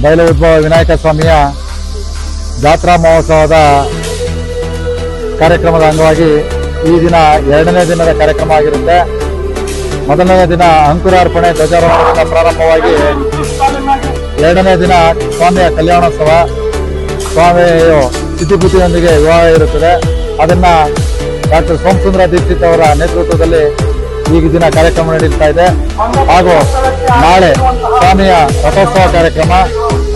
ಬಯಲು ಉದ್ಭವ ವಿನಾಯಕ ಸ್ವಾಮಿಯ ಜಾತ್ರಾ ಮಹೋತ್ಸವದ ಕಾರ್ಯಕ್ರಮದ ಅಂಗವಾಗಿ ಈ ದಿನ 2ನೇ ದಿನದ ಕಾರ್ಯಕ್ರಮ ಆಗಿರುತ್ತೆ. ಮೊದಲನೇ ದಿನ ಅಂಕುರಾರ್ಪಣೆ ಧ್ವಜಾರೋಹಣದಿಂದ ಪ್ರಾರಂಭವಾಗಿ 2ನೇ ದಿನ ಸ್ವಾಮಿಯ ಕಲ್ಯಾಣೋತ್ಸವ. ಸ್ವಾಮಿಯು ಸ್ಥಿತಿಪುತಿಯೊಂದಿಗೆ ವಿವಾಹ ಇರುತ್ತದೆ. ಅದನ್ನ ಡಾಕ್ಟರ್ ಸೋಮಸುಂದರ ದೀಕ್ಷಿತ್ ಅವರ ನೇತೃತ್ವದಲ್ಲಿ ಈ ದಿನ ಕಾರ್ಯಕ್ರಮ ನಡೆಯುತ್ತಾ ಇದೆ. ಹಾಗೂ ನಾಳೆ ಸ್ವಾಮಿಯ ರಥೋತ್ಸವ ಕಾರ್ಯಕ್ರಮ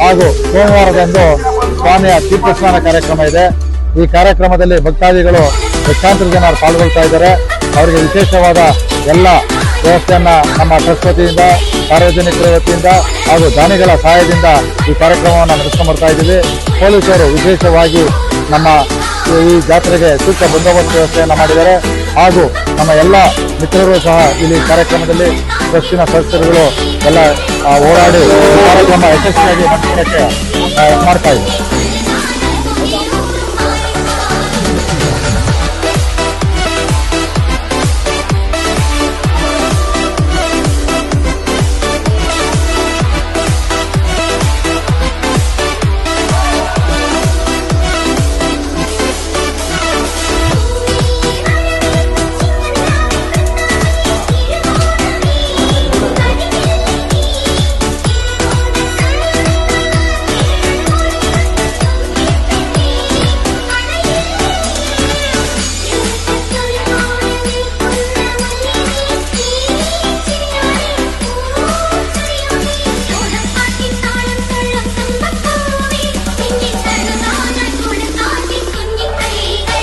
ಹಾಗೂ ಸೋಮವಾರದಂದು ಸ್ವಾಮಿಯ ತೀರ್ಥಸ್ನಾನ ಕಾರ್ಯಕ್ರಮ ಇದೆ. ಈ ಕಾರ್ಯಕ್ರಮದಲ್ಲಿ ಭಕ್ತಾದಿಗಳು ಲಕ್ಷಾಂತರ ಜನ ಪಾಲ್ಗೊಳ್ತಾ ಇದ್ದಾರೆ. ಅವರಿಗೆ ವಿಶೇಷವಾದ ಎಲ್ಲ ವ್ಯವಸ್ಥೆಯನ್ನ ನಮ್ಮ ಟ್ರಸ್ಟ್ ವತಿಯಿಂದ, ಸಾರ್ವಜನಿಕರ ವತಿಯಿಂದ ಹಾಗೂ ದಾನಿಗಳ ಸಹಾಯದಿಂದ ಈ ಕಾರ್ಯಕ್ರಮವನ್ನು ನಡೆಸ್ಕೊಂಡು ಬರ್ತಾ ಇದ್ದೀವಿ. ಪೊಲೀಸರು ವಿಶೇಷವಾಗಿ ನಮ್ಮ ಈ ಜಾತ್ರೆಗೆ ಸೂಕ್ತ ಬಂದೋಬಸ್ತ್ ವ್ಯವಸ್ಥೆಯನ್ನು ಮಾಡಿದ್ದಾರೆ. ಹಾಗೂ ನಮ್ಮ ಎಲ್ಲ ಮಿತ್ರರು ಸಹ ಇಲ್ಲಿ ಕಾರ್ಯಕ್ರಮದಲ್ಲಿ ಟ್ರಸ್ಟಿನ ಸದಸ್ಯರುಗಳು ಎಲ್ಲ ಓಡಾಡಿ ಕಾರ್ಯಕ್ರಮ ಯಶಸ್ವಿಯಾಗಿ ನಡೆಸೋಕ್ಕೆ ಮಾಡ್ತಾ ಇದ್ದಾರೆ.